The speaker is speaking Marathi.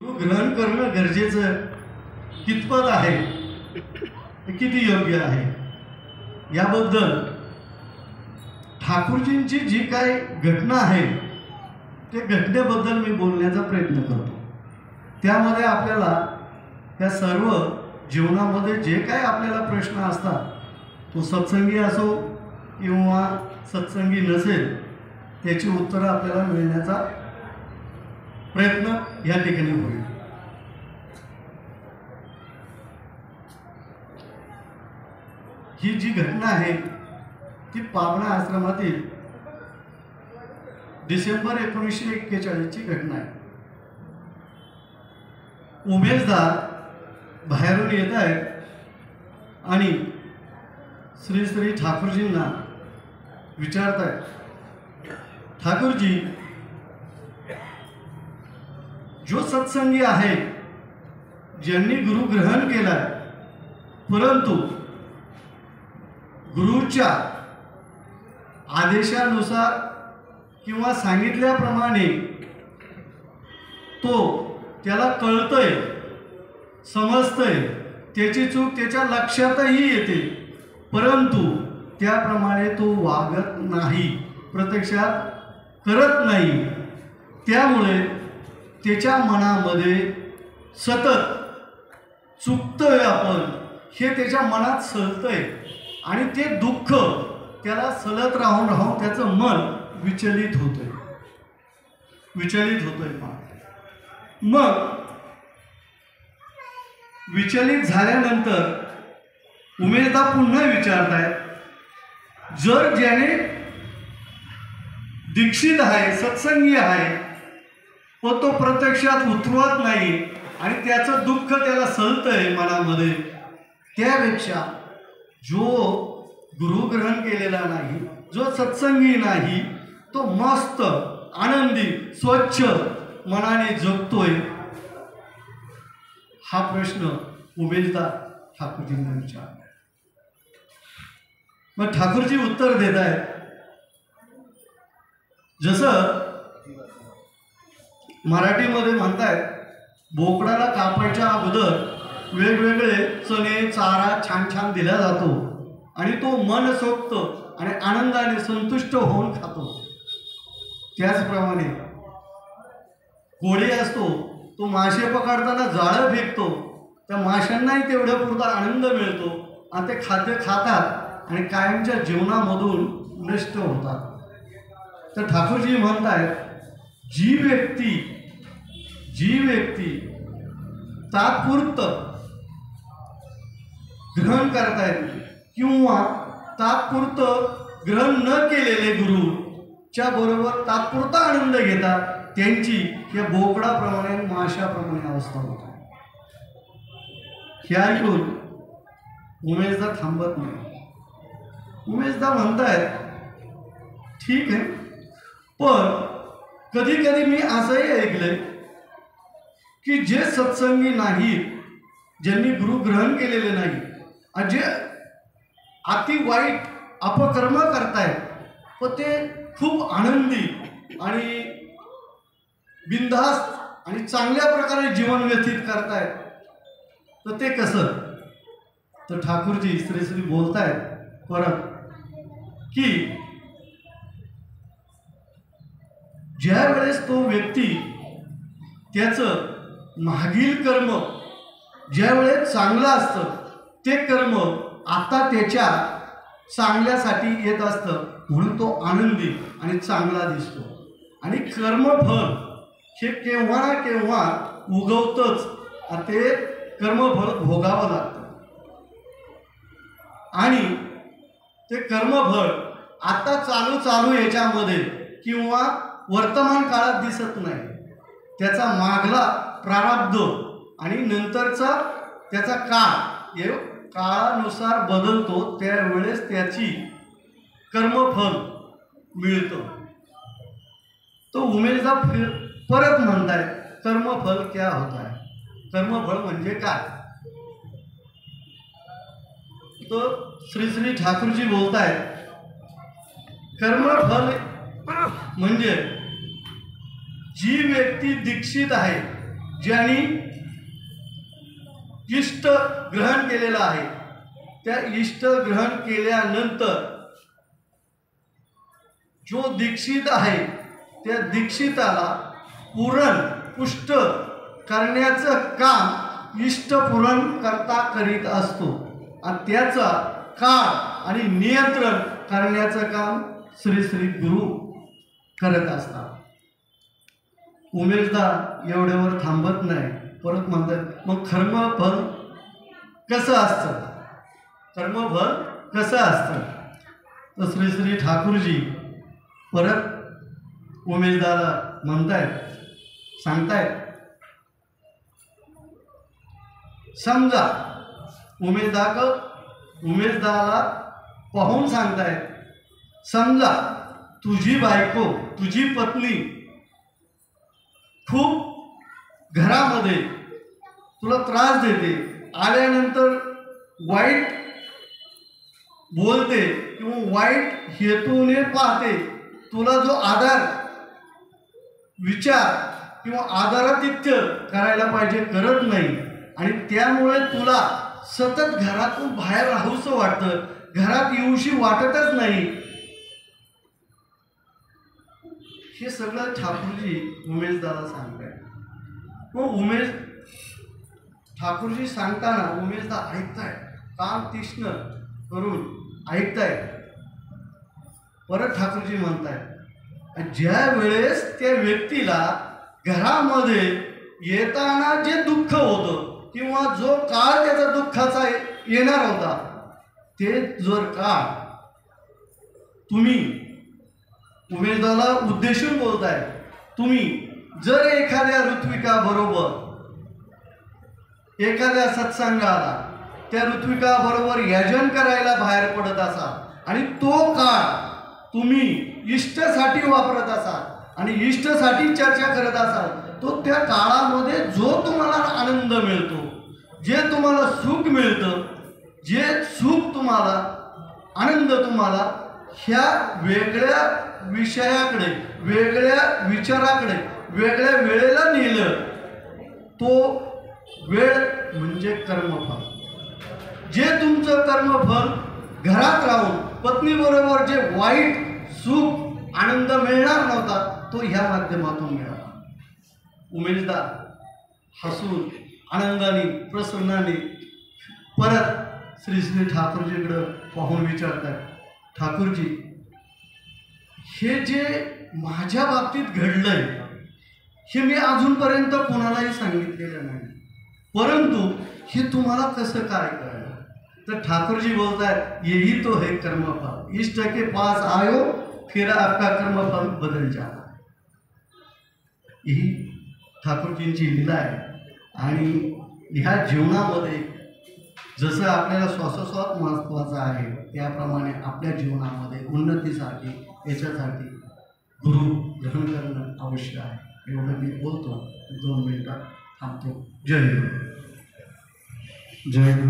ग्रहण करणं गरजेचं कितपत आहे, किती योग्य आहे, याबद्दल ठाकूरजींची जी काही घटना आहे ते घटनेबद्दल मी बोलण्याचा प्रयत्न करतो। त्यामध्ये आपल्याला या सर्व जीवनामध्ये जे काही आपल्याला प्रश्न असतात, तो सत्संगी असो किंवा सत्संगी नसेल, त्याची उत्तरं आपल्याला मिळण्याचा प्रयत्न या ठिकाणी होईल। ही जी घटना आहे ती पावना आश्रमातील डिसेंबर 1941 ची घटना आहे। उमेशदार बाहेरून येत आहेत आणि श्री श्री ठाकूरजींना विचारतात, ठाकूरजी, जो सत्संगी आहे, ज्यांनी गुरु ग्रहण केलाय, परंतु गुरुच्या आदेशानुसार किंवा सांगितल्याप्रमाणे तो त्याला कळतंय, समजतंय, त्याची चूक त्याच्या लक्षातही येते, परंतु त्याप्रमाणे तो वागत नाही, प्रत्यक्षात करत नाही, त्यामुळे त्याच्या मनामध्ये सतत चुकतोय आपण हे त्याच्या मनात सलतंय आणि ते दुःख त्याला सलत राहून राहून त्याचं मन विचलित होतंय। मग विचलित झाल्यानंतर उमेशदा पुन्हा विचारतायत, जर ज्याने दीक्षित आहे, सत्संगी आहे, व तो प्रत्यक्षात उतरवत नाही आणि त्याचं दुःख त्याला सलतंय मनामध्ये, त्यापेक्षा जो गुरु ग्रहण केलेला नाही, जो सत्संगी नाही, तो मस्त आनंदी स्वच्छ मनाने जगतोय, हा प्रश्न उमेशदा ठाकूरजींना विचारला। मग ठाकूरजी उत्तर देत आहेत, जसं मराठीमध्ये म्हणतायत, बोकडाला कापायच्या अगोदर वेगवेगळे चणे चारा छान छान दिला जातो आणि तो मनसोक्त आणि आनंदाने संतुष्ट होऊन खातो। त्याचप्रमाणे कोळी असतो, तो मासे पकडताना जाळं फेकतो, त्या माशांनाही तेवढ्या पुरता आनंद मिळतो आणि ते खाद्य खातात आणि कायमच्या जीवनामधून नष्ट होतात। तर ठाकूरजी म्हणतायत, जी व्यक्ती तात्पुरतं ग्रहण करतायत किंवा तात्पुरतं ग्रहण न केलेले गुरुच्या बरोबर तात्पुरता आनंद घेतात, त्यांची या बोकडाप्रमाणे माशाप्रमाणे अवस्था होते। हे ऐकून उमेशदा थांबत नाही। उमेशदा म्हणतायत, ठीक आहे, पण कधी कधी मी असंही ऐकलंय की जे सत्संगी नाहीत, ज्यांनी गुरु ग्रहण केलेले नाही, जे अति वाईट अपकर्म करतायत, व ते खूप आनंदी आणि बिनधास्त आणि चांगल्या प्रकारे जीवन व्यतीत करतायत, तर ते कसं? तर ठाकूरजी श्री श्री बोलतायत परत की ज्या वेळेस तो व्यक्ती त्याचं मागील कर्म ज्या वेळेस चांगलं असतं, ते कर्म आता त्याच्या चांगल्यासाठी येत असतं, म्हणून तो आनंदी आणि चांगला दिसतो। आणि कर्मफल हे केव्हा ना केव्हा उगवतंच, ते कर्मफल भोगावं लागतं आणि ते कर्मफल आता चालू याच्यामध्ये किंवा वर्तमान काळात दिसत नाही, त्याचा मागला प्रारब्ध आणि नंतरचा त्याचा काळ काळानुसार बदलतो, त्यावेळेस त्याची कर्मफल मिळतं। तो उमेशदा परत म्हणताय, कर्मफल क्या होता है? कर्मफल म्हणजे काय? तो श्री श्री ठाकूरजी बोलतायत, कर्मफल म्हणजे जी व्यक्ती दीक्षित आहे ज्यांनी इष्ट ग्रहण केलेलं आहे, त्या इष्ट ग्रहण केल्यानंतर जो दीक्षित आहे त्या दीक्षिताला पुरण पुष्ट करण्याचं काम इष्ट पुरण करता करीत असतो आणि त्याचा काळ आणि नियंत्रण करण्याचं काम श्री श्री गुरु करत असतात. उमेशदा एवढ्यावर थांबत नाही, परत म्हणतात मग कर्मफल कसं असतं, कर्मफल कसं असतं. तर श्री श्री ठाकूरजी परत उमेशदाला म्हणतायत, सांगतायत, समजा उमेशदाला पाहून सांगतायत, समजा तुझी बायको तुझी पत्नी खूप घरामध्ये तुला त्रास देते, आल्यानंतर वाईट बोलते किंवा वाईट हेतूने पाहते, तुला जो आधार विचार किंवा आदरातिथ्य करायला पाहिजे करत नाही आणि त्यामुळे तुला सतत घरातून बाहेर राहूसं वाटतं, घरात येऊशी वाटतच नाही. हे सगळं ठाकूरजी उमेशदाला सांगताय. मग ठाकूरजी सांगताना उमेशदा ऐकताय, कान तीक्ष्ण करून ऐकताय. परत ठाकूरजी म्हणताय, ज्या वेळेस त्या व्यक्तीला घरामध्ये येताना जे दुःख होतं किंवा जो काळ त्याचा दुःखाचा येणार होता, ते जर काळ तुम्ही उमेशदाला उद्देशून बोलताय, तुम्ही जर एखाद्या ऋत्विका बरोबर एखाद्या सत्संगाला त्या ऋत्विका बरोबर यजन करायला बाहेर पडत असाल आणि तो काळ तुम्ही इष्टसाठी वापरत असाल आणि इष्टसाठी चर्चा करत असाल, तो त्या काळामध्ये जो तुम्हाला आनंद मिळतो, जे तुम्हाला सुख मिळतं, जे सुख तुम्हाला आनंद तुम्हाला ह्या वेगळ्या विषयाकडे वेगळ्या विचाराकडे वेगळ्या वेळेला नेलं, तो वेळ म्हणजे कर्मफल. जे तुमचं कर्मफल घरात राहून पत्नीबरोबर जे वाईट सुख आनंद मिळणार नव्हता, तो ह्या माध्यमातून मिळाला. उमेशदा हसून आनंदाने प्रसन्नाने परत श्री श्री ठाकूरजीकडं पाहून विचारतात, ठाकूरजी, हे जे माझ्या बाबतीत घडलंय हे मी अजूनपर्यंत कोणालाही सांगितलेलं नाही, परंतु हे तुम्हाला कसं काय कळलं. तर ठाकूरजी बोलतात, यही तो है कर्मफल, इष्ट के पास आयो फिर आपका कर्मफल बदल जाता. ही ठाकूरजींची लीला आहे. आणि ह्या जीवनामध्ये जसं आपल्याला श्वासोश्वास महत्त्वाचा आहे, त्याप्रमाणे आपल्या जीवनामध्ये उन्नतीसाठी याच्यासाठी गुरु ग्रहण करणं आवश्यक आहे. एवढं मी बोलतो, 2 मिनिटात थांबतो. जय गुरु. जय गुरु.